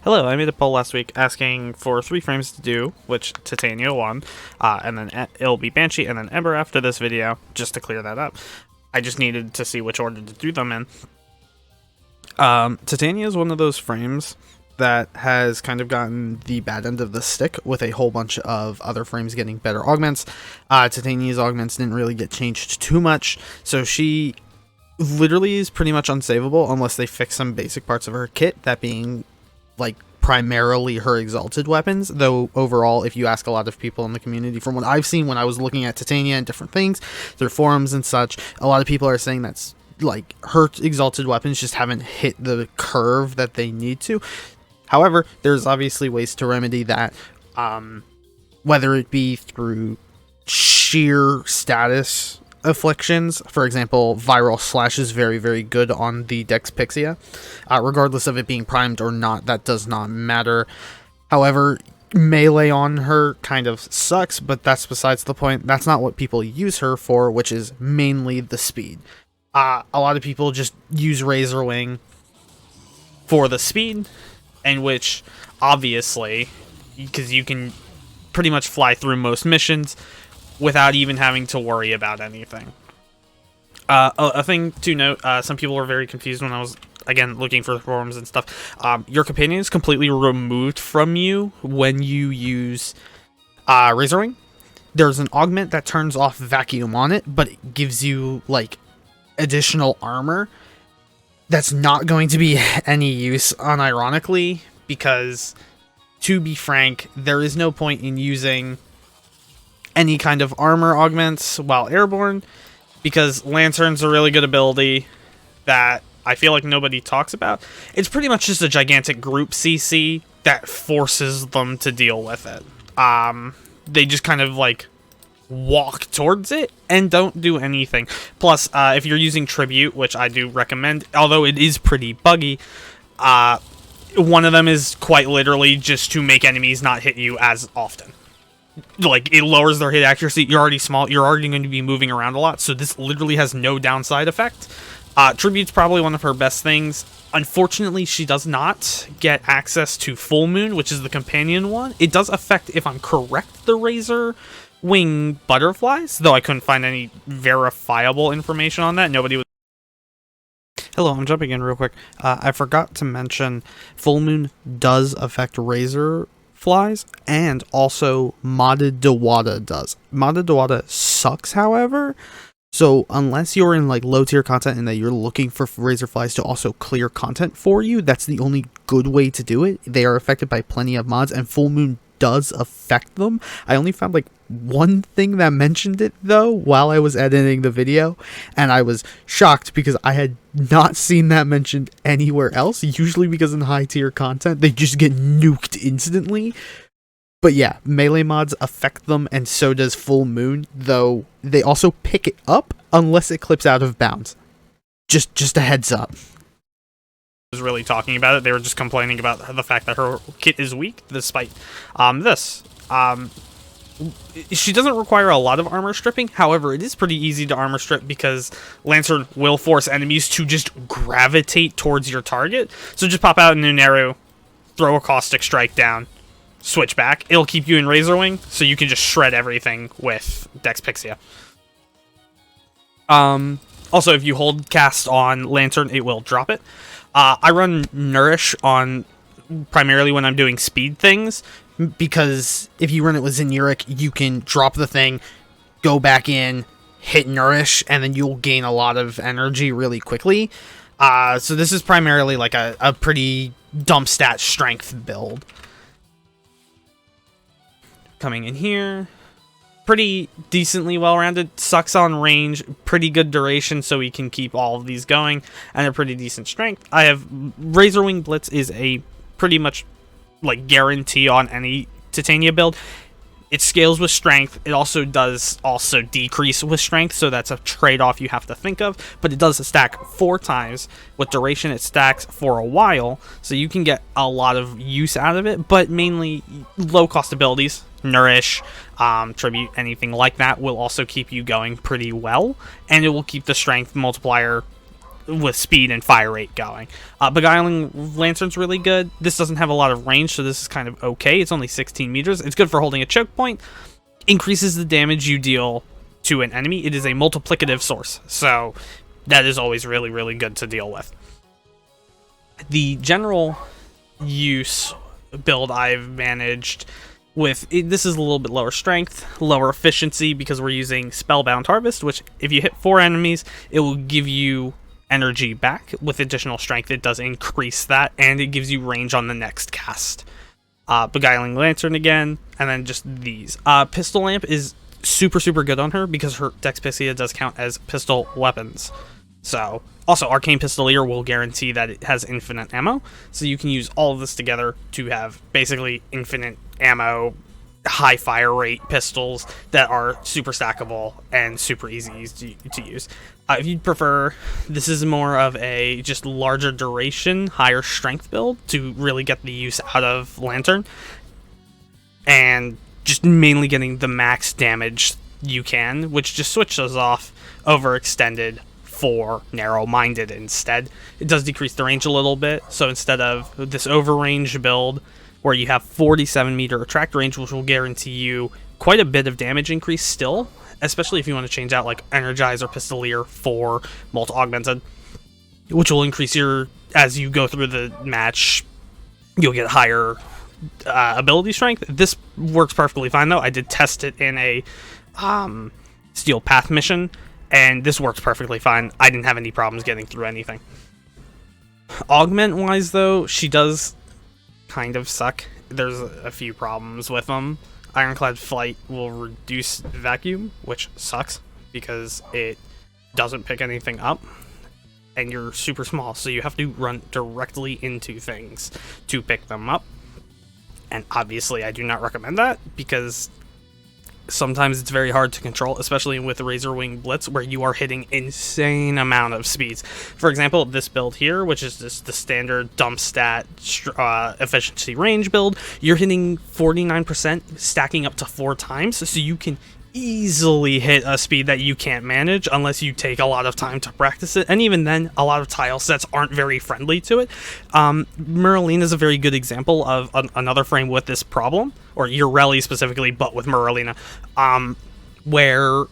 Hello, I made a poll last week asking for 3 frames to do, which Titania won, and then it'll be Banshee and then Ember after this video, just to clear that up. I just needed to see which order to do them in. Titania is one of those frames that has kind of gotten the bad end of the stick with a whole bunch of other frames getting better augments. Titania's augments didn't really get changed too much, so she literally is pretty much unsavable unless they fix some basic parts of her kit, that being like primarily her Exalted weapons, though overall, if you ask a lot of people in the community, from what I've seen when I was looking at Titania and different things through forums and such, a lot of people are saying that's like her Exalted weapons just haven't hit the curve that they need to. However, there's obviously ways to remedy that, whether it be through sheer status afflictions. For example, Viral Slash is very, very good on the Dex Pixia. Regardless of it being primed or not, that does not matter. However, melee on her kind of sucks, but that's besides the point. That's not what people use her for, which is mainly the speed. A lot of people just use Razor Wing for the speed, in which, obviously, because you can pretty much fly through most missions without even having to worry about anything. A thing to note, some people were very confused when I was, again, looking for the forums and stuff. Your companion is completely removed from you when you use Razor Wing. There's an augment that turns off vacuum on it, but it gives you, like, additional armor that's not going to be any use, unironically, because, to be frank, there is no point in using any kind of armor augments while airborne, because Lantern's a really good ability that I feel like nobody talks about. It's pretty much just a gigantic group CC that forces them to deal with it. They just kind of like walk towards it and don't do anything. Plus, if you're using Tribute, which I do recommend, although it is pretty buggy, one of them is quite literally just to make enemies not hit you as often. Like, it lowers their hit accuracy. You're already small. You're already going to be moving around a lot, so this literally has no downside effect. Tribute's probably one of her best things. Unfortunately, she does not get access to Full Moon, which is the companion one. It does affect, if I'm correct, the Razor Wing butterflies, though I couldn't find any verifiable information on that. Nobody was... Hello, I'm jumping in real quick. I forgot to mention Full Moon does affect Razor flies, and also modded Dewada does. Modded Dewada sucks, however, so unless you're in like low tier content and that you're looking for Razor flies to also clear content for you, that's the only good way to do it. They are affected by plenty of mods, and Full Moon does affect them. I only found like one thing that mentioned it though while I was editing the video, and I was shocked because I had not seen that mentioned anywhere else. Usually because in high tier content they just get nuked instantly. But yeah, melee mods affect them, and so does Full Moon, though they also pick it up unless it clips out of bounds. Just a heads up. Was really talking about it. They were just complaining about the fact that her kit is weak despite this. She doesn't require a lot of armor stripping. However, it is pretty easy to armor strip because Lantern will force enemies to just gravitate towards your target. So just pop out a Nuneru, throw a Caustic Strike down, switch back. It'll keep you in Razor Wing, so you can just shred everything with Dex Pixia. Also, if you hold cast on Lantern, it will drop it. I run Nourish on primarily when I'm doing speed things, because if you run it with Zinuric, you can drop the thing, go back in, hit Nourish, and then you'll gain a lot of energy really quickly. So this is primarily like a pretty dump stat strength build. Coming in here, pretty decently well-rounded, sucks on range, pretty good duration, so we can keep all of these going, and a pretty decent strength. I have Razor Wing Blitz is a pretty much like guarantee on any Titania build. It scales with strength. It also does decrease with strength, so that's a trade-off you have to think of, but it does stack 4 times. With duration, it stacks for a while, so you can get a lot of use out of it, but mainly low-cost abilities. Nourish, Tribute, anything like that will also keep you going pretty well, and it will keep the strength multiplier with speed and fire rate going. Beguiling Lantern's really good. This doesn't have a lot of range, so this is kind of okay. It's only 16 meters. It's good for holding a choke point. Increases the damage you deal to an enemy. It is a multiplicative source, so that is always really, really good to deal with. The general use build I've managed with, this is a little bit lower strength, lower efficiency, because we're using Spellbound Harvest, which if you hit 4 enemies, it will give you energy back. With additional strength, it does increase that, and it gives you range on the next cast. Beguiling Lantern again, and then just these. Pistol Lamp is super, super good on her, because her Dexpixia does count as pistol weapons. So, also, Arcane Pistolier will guarantee that it has infinite ammo, so you can use all of this together to have basically infinite ammo, high fire rate pistols that are super stackable and super easy to use. If you'd prefer, this is more of a just larger duration, higher strength build to really get the use out of Lantern, and just mainly getting the max damage you can, which just switches off overextended for narrow-minded instead. It does decrease the range a little bit, so instead of this overrange build where you have 47 meter attract range, which will guarantee you quite a bit of damage increase still, especially if you want to change out like Energize or Pistolier for multi-augmented, which will increase your, as you go through the match, you'll get higher ability strength. This works perfectly fine though. I did test it in a Steel Path mission, and this works perfectly fine. I didn't have any problems getting through anything. Augment-wise, though, she does kind of suck. There's a few problems with them. Ironclad Flight will reduce vacuum, which sucks, because it doesn't pick anything up, and you're super small, so you have to run directly into things to pick them up. And obviously, I do not recommend that, because sometimes it's very hard to control, especially with Razor Wing Blitz, where you are hitting insane amount of speeds. For example, this build here, which is just the standard dump stat efficiency range build, you're hitting 49%, stacking up to 4 times, so you can easily hit a speed that you can't manage unless you take a lot of time to practice it, and even then, a lot of tile sets aren't very friendly to it. Merlina is a very good example of another frame with this problem, or Ureli specifically, but with Merlina, where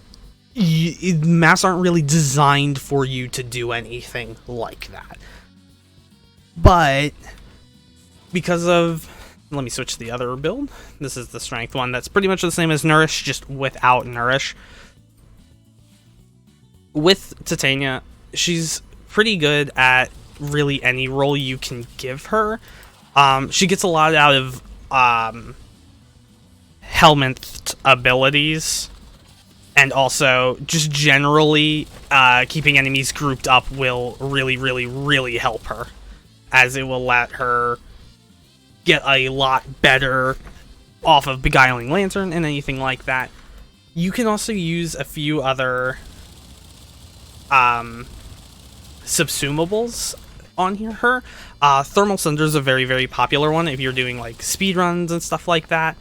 maps aren't really designed for you to do anything like that. But because of, let me switch to the other build. This is the strength one. That's pretty much the same as Nourish, just without Nourish. With Titania, she's pretty good at really any role you can give her. She gets a lot out of helmet abilities, and also just generally keeping enemies grouped up will really, really, really help her, as it will let her get a lot better off of Beguiling Lantern and anything like that. You can also use a few other subsumables on her. Thermal Cinder is a very, very popular one if you're doing like speedruns and stuff like that.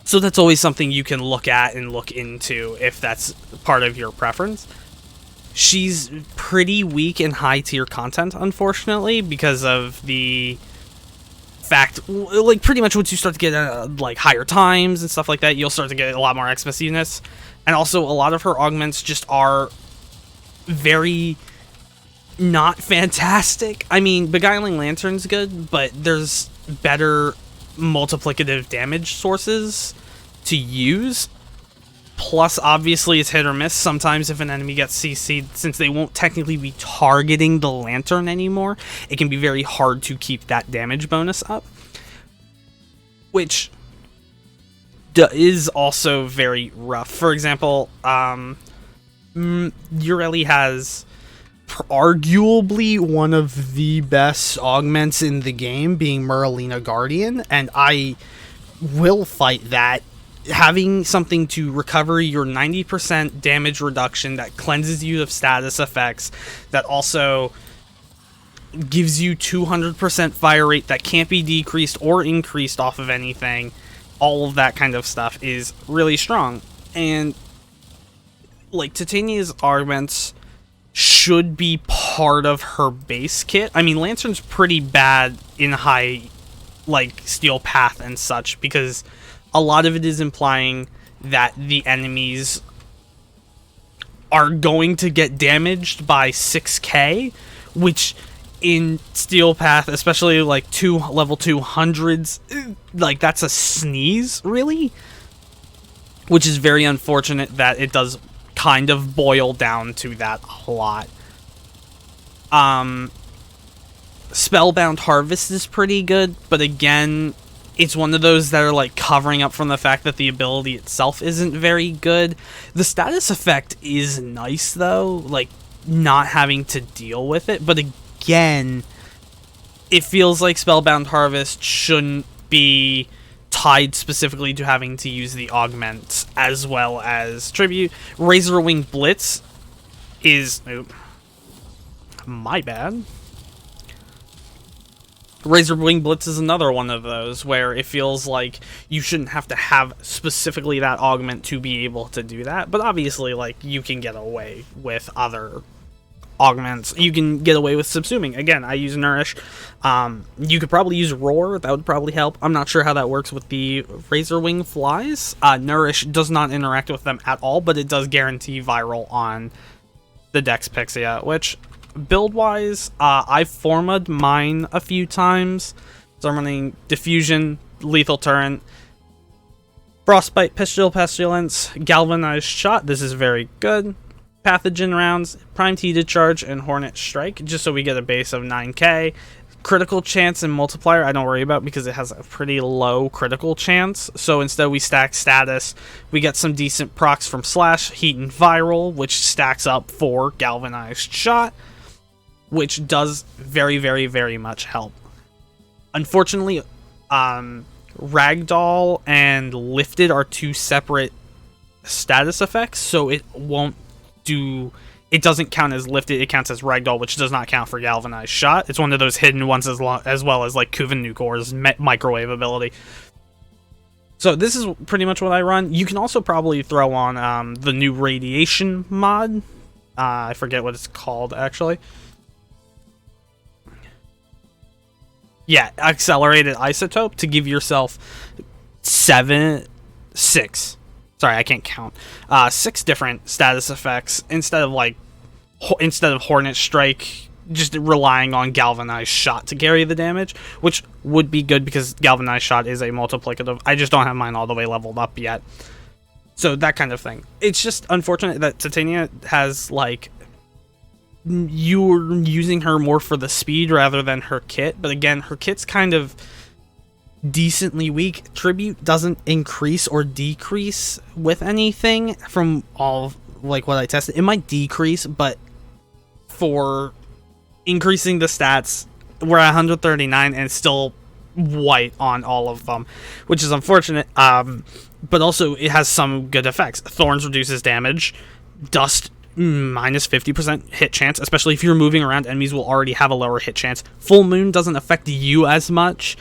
So that's always something you can look at and look into if that's part of your preference. She's pretty weak in high tier content, unfortunately, because of the fact, like, pretty much once you start to get like higher times and stuff like that, you'll start to get a lot more expensiveness. And also, a lot of her augments just are very not fantastic. I mean, Beguiling Lantern's good, but there's better multiplicative damage sources to use. Plus, obviously, it's hit or miss. Sometimes if an enemy gets CC'd, since they won't technically be targeting the Lantern anymore, it can be very hard to keep that damage bonus up. Which is also very rough. For example, Ureli has arguably one of the best augments in the game, being Merlina Guardian, and I will fight that. Having something to recover your 90% damage reduction that cleanses you of status effects, that also gives you 200% fire rate that can't be decreased or increased off of anything, all of that kind of stuff is really strong. And like, Titania's augments should be part of her base kit. I mean, Lantern's pretty bad in high, like, Steel Path and such, because a lot of it is implying that the enemies are going to get damaged by 6k, which in Steel Path, especially like level 200s, like that's a sneeze, really, which is very unfortunate that it does kind of boil down to that a lot. Spellbound Harvest is pretty good, but again, it's one of those that are like covering up from the fact that the ability itself isn't very good. The status effect is nice though, like not having to deal with it, but again, it feels like Spellbound Harvest shouldn't be tied specifically to having to use the augments as well as tribute. Razorwing Blitz is... my bad. Razorwing Blitz is another one of those where it feels like you shouldn't have to have specifically that augment to be able to do that, but obviously, like, you can get away with other augments. You can get away with subsuming. Again, I use Nourish. You could probably use Roar. That would probably help. I'm not sure how that works with the Razorwing flies. Nourish does not interact with them at all, but it does guarantee viral on the Dex Pixia, which... build-wise, I've formed mine a few times. So I'm running Diffusion, Lethal Turret, Frostbite, Pistol Pestilence, Galvanized Shot. This is very good. Pathogen Rounds, Primed Heated Charge, and Hornet Strike, just so we get a base of 9k. Critical Chance and Multiplier I don't worry about because it has a pretty low critical chance. So instead we stack Status. We get some decent procs from Slash, Heat, and Viral, which stacks up for Galvanized Shot, which does very, very, very much help. Unfortunately, Ragdoll and Lifted are two separate status effects, so it won't do... it doesn't count as Lifted, it counts as Ragdoll, which does not count for Galvanized Shot. It's one of those hidden ones as well as like Kuven Nukor's microwave ability. So this is pretty much what I run. You can also probably throw on the new Radiation mod. I forget what it's called, actually. Yeah, Accelerated Isotope to give yourself 6. Sorry, I can't count. 6 different status effects instead of Hornet Strike, just relying on Galvanized Shot to carry the damage, which would be good because Galvanized Shot is a multiplicative. I just don't have mine all the way leveled up yet. So that kind of thing. It's just unfortunate that Titania has, like, you're using her more for the speed rather than her kit, but again, her kit's kind of decently weak. Tribute doesn't increase or decrease with anything from all, like, what I tested. It might decrease, but for increasing the stats, we're at 139 and it's still white on all of them, which is unfortunate. But also it has some good effects. Thorns reduces damage. Dust minus 50% hit chance, especially if you're moving around, enemies will already have a lower hit chance. Full Moon doesn't affect you as much,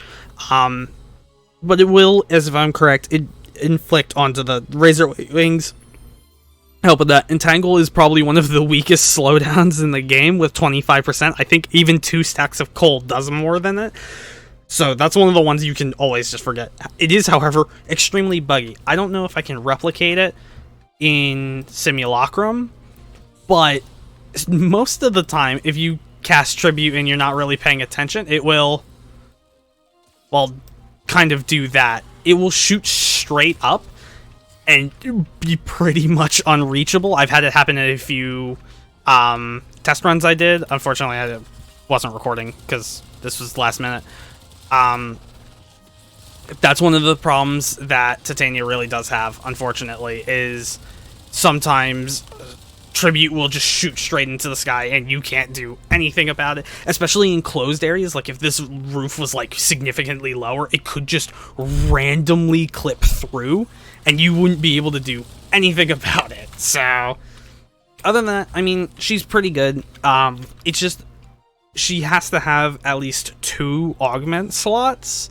but it will, as if I'm correct, it inflict onto the Razor Wings. Help with that. Entangle is probably one of the weakest slowdowns in the game with 25%. I think even 2 stacks of Cold does more than it. So that's one of the ones you can always just forget. It is, however, extremely buggy. I don't know if I can replicate it in Simulacrum, but most of the time, if you cast Tribute and you're not really paying attention, it will, well, kind of do that. It will shoot straight up and be pretty much unreachable. I've had it happen at a few test runs I did. Unfortunately, I wasn't recording because this was last minute. That's one of the problems that Titania really does have, unfortunately, is sometimes Tribute will just shoot straight into the sky and you can't do anything about it, especially in closed areas. Like if this roof was like significantly lower, it could just randomly clip through and you wouldn't be able to do anything about it. So other than that, I mean, she's pretty good. It's just she has to have at least 2 augment slots,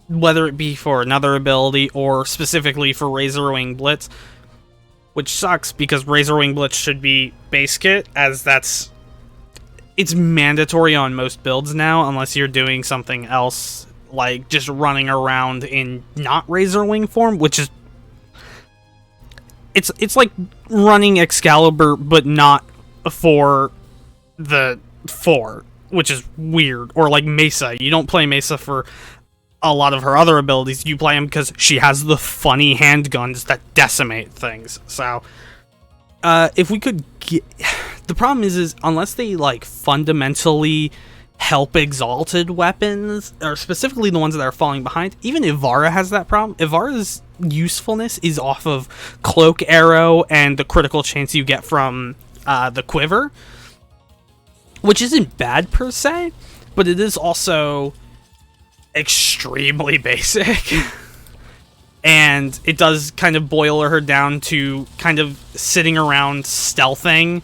whether it be for another ability or specifically for Razorwing Blitz. which sucks because Razorwing Blitz should be base kit, as it's mandatory on most builds now, unless you're doing something else, like just running around in not Razorwing form, which is it's like running Excalibur, but not for the 4, which is weird. Or like Mesa. You don't play Mesa for a lot of her other abilities. You play them because she has the funny handguns that decimate things. So, if we could get... The problem is unless they, like, fundamentally help Exalted weapons, or specifically the ones that are falling behind, even Ivara has that problem. Ivara's usefulness is off of Cloak Arrow and the critical chance you get from the Quiver, which isn't bad per se, but it is also extremely basic. And it does kind of boil her down to kind of sitting around stealthing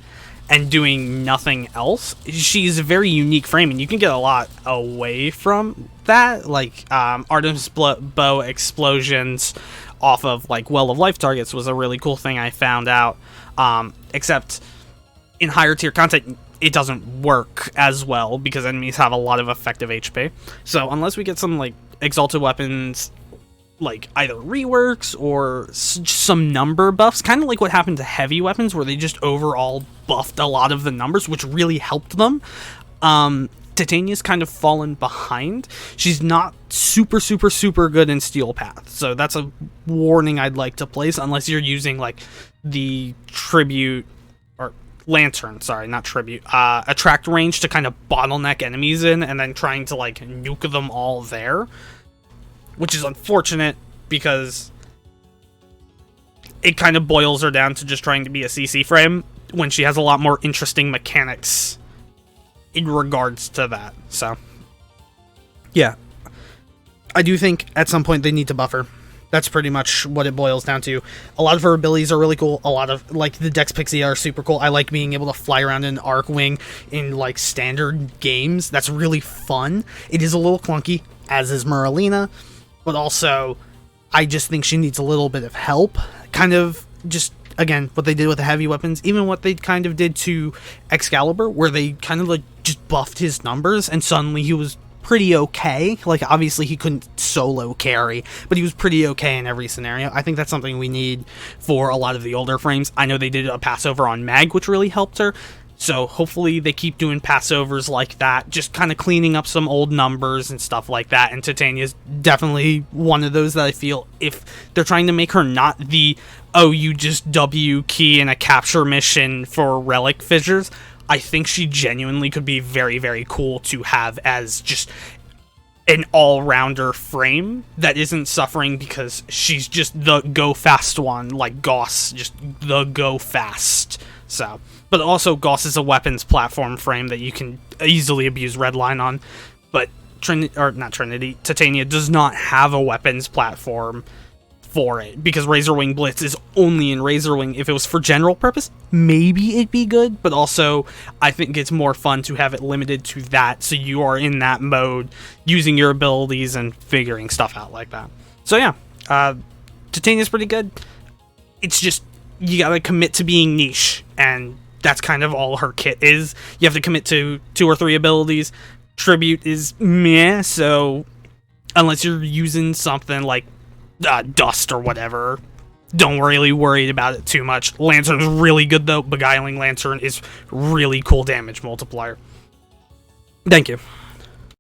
and doing nothing else. She's a very unique frame, and you can get a lot away from that, like Artemis Bow explosions off of like Well of Life targets was a really cool thing I found out, except in higher tier content it doesn't work as well because enemies have a lot of effective HP. So unless we get some like Exalted weapons, like either reworks or some number buffs, kind of like what happened to heavy weapons where they just overall buffed a lot of the numbers, which really helped them. Titania's kind of fallen behind. She's not super good in Steel Path, so that's a warning I'd like to place, unless you're using like the tribute or lantern, sorry, not tribute, attract range to kind of bottleneck enemies in and then trying to like nuke them all there, which is unfortunate because it kind of boils her down to just trying to be a CC frame when she has a lot more interesting mechanics in regards to that. So, yeah. I do think at some point they need to buff her. That's pretty much what it boils down to. A lot of her abilities are really cool. A lot of, like, the Dex Pixie are super cool. I like being able to fly around in Arc Wing in, like, standard games. That's really fun. It is a little clunky, as is Merlina. But also, I just think she needs a little bit of help. Kind of just, again, what they did with the heavy weapons. Even what they kind of did to Excalibur, where they kind of like just buffed his numbers and suddenly he was pretty okay. Like, obviously he couldn't solo carry, but he was pretty okay in every scenario. I think that's something we need for a lot of the older frames. I know they did a passover on Mag, which really helped her. So hopefully they keep doing passovers like that, just kind of cleaning up some old numbers and stuff like that. And Titania's definitely one of those that I feel, if they're trying to make her not the, oh, you just W key in a capture mission for relic fissures, I think she genuinely could be very, very cool to have as just an all-rounder frame that isn't suffering because she's just the go-fast one, like Gauss, just the go-fast. So, but also Gauss is a weapons platform frame that you can easily abuse Redline on, but Titania does not have a weapons platform for it, because Razorwing Blitz is only in Razorwing. If it was for general purpose, maybe it'd be good, but also I think it's more fun to have it limited to that, so you are in that mode, using your abilities and figuring stuff out like that. So yeah, Titania's pretty good. It's just, you gotta commit to being niche, and that's kind of all her kit is. You have to commit to 2 or 3 abilities. Tribute is meh, so unless you're using something like Dust or whatever, don't really worry about it too much. Lantern's really good though. Beguiling Lantern is really cool damage multiplier. Thank you.